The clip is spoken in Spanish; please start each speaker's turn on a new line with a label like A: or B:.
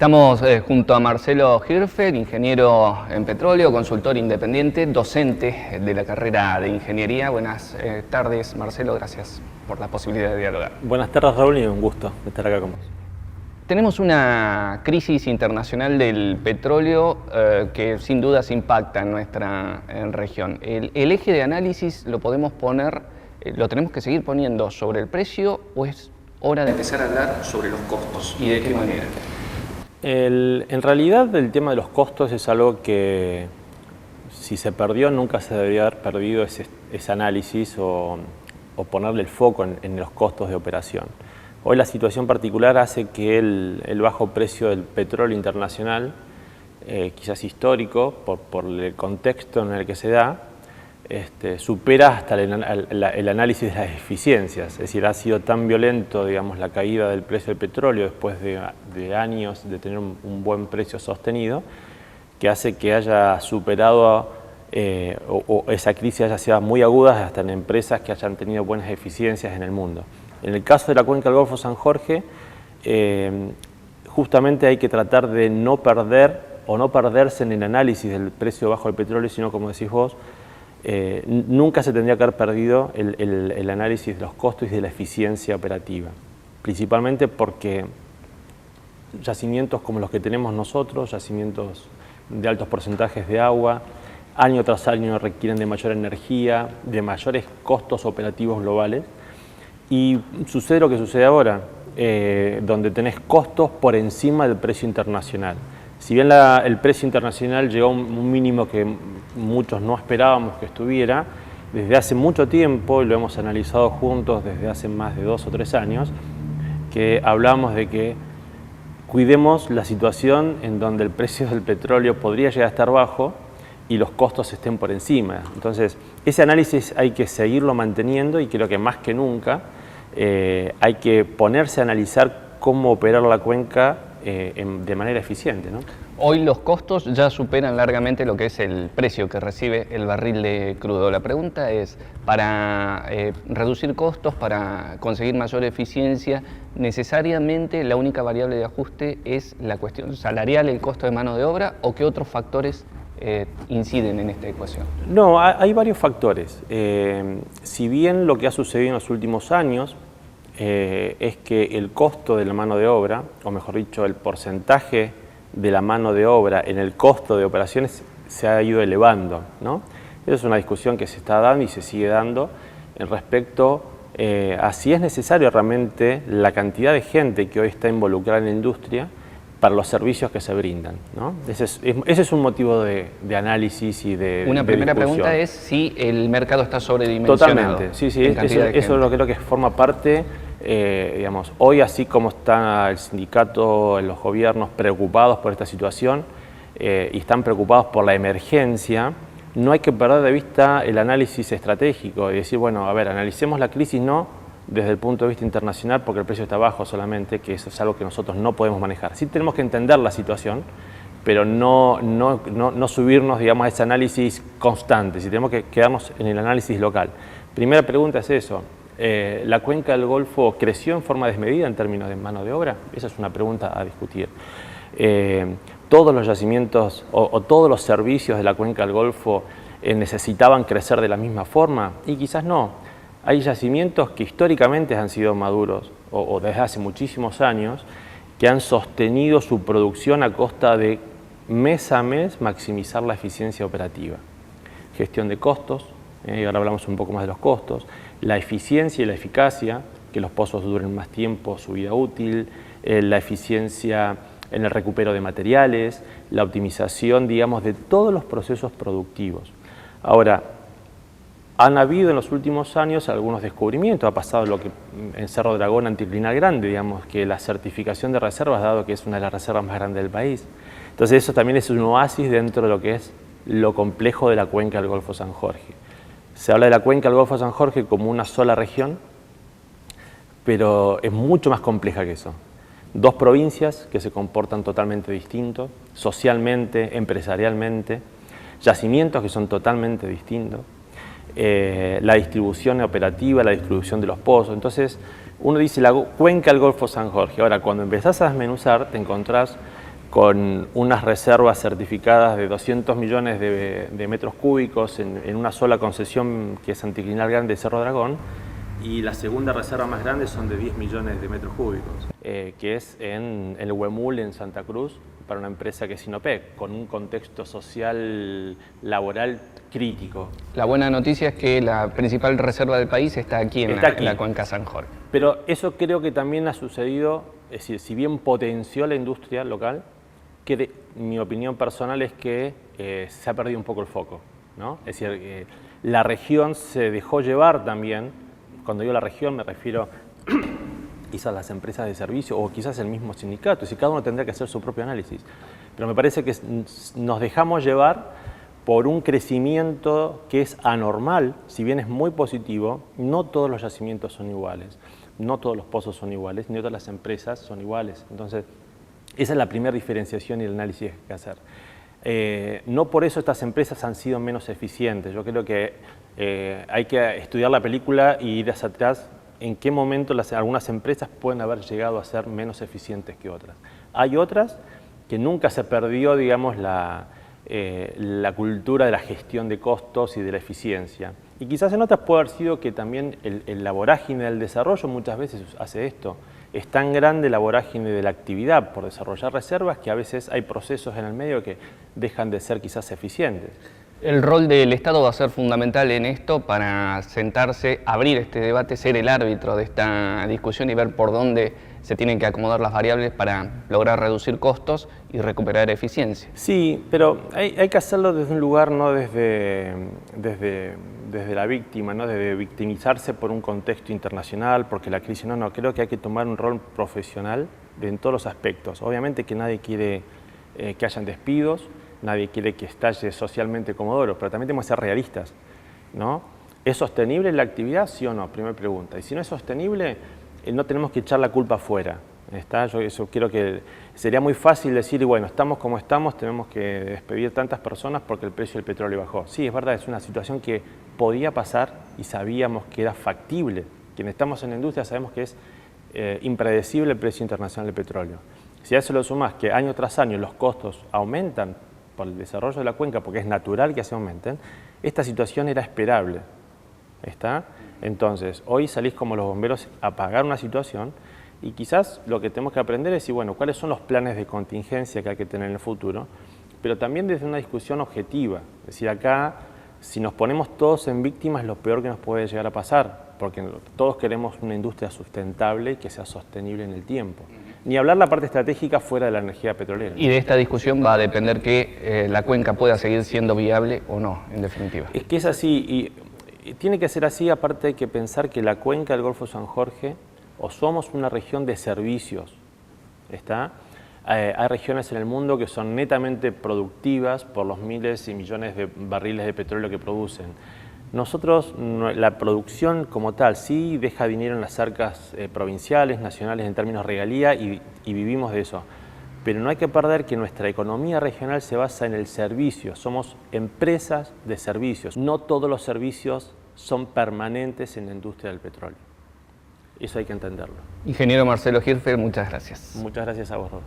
A: Estamos junto a Marcelo Hirfeld, ingeniero en petróleo, consultor independiente, docente de la carrera de ingeniería. Buenas tardes, Marcelo, gracias por la posibilidad de dialogar.
B: Buenas tardes, Raúl, y un gusto estar acá con vos.
A: Tenemos una crisis internacional del petróleo que sin dudas impacta en nuestra región. El eje de análisis lo podemos poner, lo tenemos que seguir poniendo sobre el precio, o es hora de empezar a hablar sobre los costos y de qué manera.
B: En realidad el tema de los costos es algo que si se perdió nunca se debería haber perdido ese análisis o ponerle el foco en los costos de operación. Hoy la situación particular hace que el bajo precio del petróleo internacional, quizás histórico por el contexto en el que se da, supera hasta el análisis de las eficiencias. Es decir, ha sido tan violento, digamos, la caída del precio del petróleo después de años de tener un buen precio sostenido, que hace que haya superado o esa crisis haya sido muy aguda hasta en empresas que hayan tenido buenas eficiencias en el mundo. En el caso de la cuenca del Golfo San Jorge, justamente hay que tratar de no perder o no perderse en el análisis del precio bajo del petróleo, sino, como decís vos, nunca se tendría que haber perdido el análisis de los costos y de la eficiencia operativa, principalmente porque yacimientos como los que tenemos nosotros, yacimientos de altos porcentajes de agua, año tras año requieren de mayor energía, de mayores costos operativos globales, y sucede lo que sucede ahora, donde tenés costos por encima del precio internacional. Si bien el precio internacional llegó a un mínimo que muchos no esperábamos que estuviera, desde hace mucho tiempo, y lo hemos analizado juntos desde hace más de 2 o 3 años, que hablamos de que cuidemos la situación en donde el precio del petróleo podría llegar a estar bajo y los costos estén por encima. Entonces, ese análisis hay que seguirlo manteniendo, y creo que más que nunca hay que ponerse a analizar cómo operar la cuenca de manera eficiente, ¿no?
A: Hoy los costos ya superan largamente lo que es el precio que recibe el barril de crudo. La pregunta es, para reducir costos, para conseguir mayor eficiencia, ¿necesariamente la única variable de ajuste es la cuestión salarial, el costo de mano de obra, o qué otros factores inciden en esta ecuación?
B: No, hay varios factores. Si bien lo que ha sucedido en los últimos años es que el costo de la mano de obra, o mejor dicho, el porcentaje de la mano de obra en el costo de operaciones se ha ido elevando, ¿no? Esa es una discusión que se está dando y se sigue dando respecto a si es necesario realmente la cantidad de gente que hoy está involucrada en la industria para los servicios que se brindan, ¿no? Ese es un motivo de análisis y de
A: Una primera
B: discusión.
A: pregunta es si el mercado está sobredimensionado.
B: Totalmente, sí, eso lo creo que forma parte, digamos, hoy así como está el sindicato, los gobiernos preocupados por esta situación y están preocupados por la emergencia, no hay que perder de vista el análisis estratégico y decir, bueno, a ver, analicemos la crisis no desde el punto de vista internacional porque el precio está bajo solamente, que eso es algo que nosotros no podemos manejar. Sí tenemos que entender la situación, pero no subirnos, digamos, a ese análisis constante, si tenemos que quedarnos en el análisis local. Primera pregunta es eso, ¿la cuenca del Golfo creció en forma desmedida en términos de mano de obra? Esa es una pregunta a discutir. ¿Todos los yacimientos o todos los servicios de la cuenca del Golfo necesitaban crecer de la misma forma? Y quizás no. Hay yacimientos que históricamente han sido maduros o desde hace muchísimos años que han sostenido su producción a costa de mes a mes maximizar la eficiencia operativa. Gestión de costos, y ahora hablamos un poco más de los costos, la eficiencia y la eficacia, que los pozos duren más tiempo su vida útil, la eficiencia en el recupero de materiales, la optimización, digamos, de todos los procesos productivos. Ahora, han habido en los últimos años algunos descubrimientos, ha pasado lo que en Cerro Dragón, Anticlinal Grande, digamos, que la certificación de reservas, dado que es una de las reservas más grandes del país. Entonces eso también es un oasis dentro de lo que es lo complejo de la cuenca del Golfo San Jorge. Se habla de la cuenca del Golfo San Jorge como una sola región, pero es mucho más compleja que eso. 2 provincias que se comportan totalmente distintos, socialmente, empresarialmente, yacimientos que son totalmente distintos, la distribución operativa, la distribución de los pozos. Entonces, uno dice la cuenca del Golfo San Jorge. Ahora, cuando empezás a desmenuzar, te encontrás con unas reservas certificadas de 200 millones de metros cúbicos en una sola concesión que es Anticlinal Grande de Cerro Dragón, y la segunda reserva más grande son de 10 millones de metros cúbicos, que es en el Huemul, en Santa Cruz, para una empresa que es Sinopec, con un contexto social, laboral crítico.
A: La buena noticia es que la principal reserva del país está aquí en la cuenca San Jorge.
B: Pero eso creo que también ha sucedido, es decir, si bien potenció la industria local, que mi opinión personal es que se ha perdido un poco el foco, ¿no? Es decir, la región se dejó llevar también. Cuando digo la región me refiero quizás a las empresas de servicio o quizás el mismo sindicato, es decir, cada uno tendrá que hacer su propio análisis. Pero me parece que nos dejamos llevar por un crecimiento que es anormal, si bien es muy positivo. No todos los yacimientos son iguales, no todos los pozos son iguales, ni todas las empresas son iguales. Entonces, esa es la primera diferenciación y el análisis que hay que hacer. No por eso estas empresas han sido menos eficientes. Yo creo que hay que estudiar la película y ir hacia atrás en qué momento algunas empresas pueden haber llegado a ser menos eficientes que otras. Hay otras que nunca se perdió, digamos, la cultura de la gestión de costos y de la eficiencia. Y quizás en otras puede haber sido que también la vorágine del desarrollo muchas veces hace esto. Es tan grande la vorágine de la actividad por desarrollar reservas que a veces hay procesos en el medio que dejan de ser quizás eficientes.
A: El rol del Estado va a ser fundamental en esto para sentarse, abrir este debate, ser el árbitro de esta discusión y ver por dónde se tienen que acomodar las variables para lograr reducir costos y recuperar eficiencia.
B: Sí, pero hay que hacerlo desde un lugar, no desde la víctima, no desde victimizarse por un contexto internacional, porque la crisis, no, creo que hay que tomar un rol profesional en todos los aspectos. Obviamente que nadie quiere que hayan despidos, nadie quiere que estalle socialmente Comodoro, pero también tenemos que ser realistas, ¿no? ¿Es sostenible la actividad, sí o no? Primera pregunta. Y si no es sostenible, no tenemos que echar la culpa afuera. Yo creo que sería muy fácil decir, y bueno, estamos como estamos, tenemos que despedir tantas personas porque el precio del petróleo bajó. Sí, es verdad, es una situación que podía pasar y sabíamos que era factible. Quienes estamos en la industria sabemos que es impredecible el precio internacional del petróleo. Si a eso lo sumas que año tras año los costos aumentan por el desarrollo de la cuenca, porque es natural que se aumenten, esta situación era esperable. ¿Está? Entonces, hoy salís como los bomberos a apagar una situación y quizás lo que tenemos que aprender es decir, bueno, cuáles son los planes de contingencia que hay que tener en el futuro, pero también desde una discusión objetiva. Es decir, acá, si nos ponemos todos en víctimas, es lo peor que nos puede llegar a pasar, porque todos queremos una industria sustentable y que sea sostenible en el tiempo. Ni hablar la parte estratégica fuera de la energía petrolera.
A: Y de esta discusión va a depender que la cuenca pueda seguir siendo viable o no, en definitiva.
B: Es que es así, y tiene que ser así. Aparte hay que pensar que la cuenca del Golfo San Jorge, o somos una región de servicios, ¿está? Hay regiones en el mundo que son netamente productivas por los miles y millones de barriles de petróleo que producen. Nosotros, la producción como tal, sí deja dinero en las arcas provinciales, nacionales en términos de regalía y vivimos de eso. Pero no hay que perder que nuestra economía regional se basa en el servicio. Somos empresas de servicios. No todos los servicios son permanentes en la industria del petróleo. Eso hay que entenderlo.
A: Ingeniero Marcelo Hirfer, muchas gracias.
B: Muchas gracias a vos, Rob.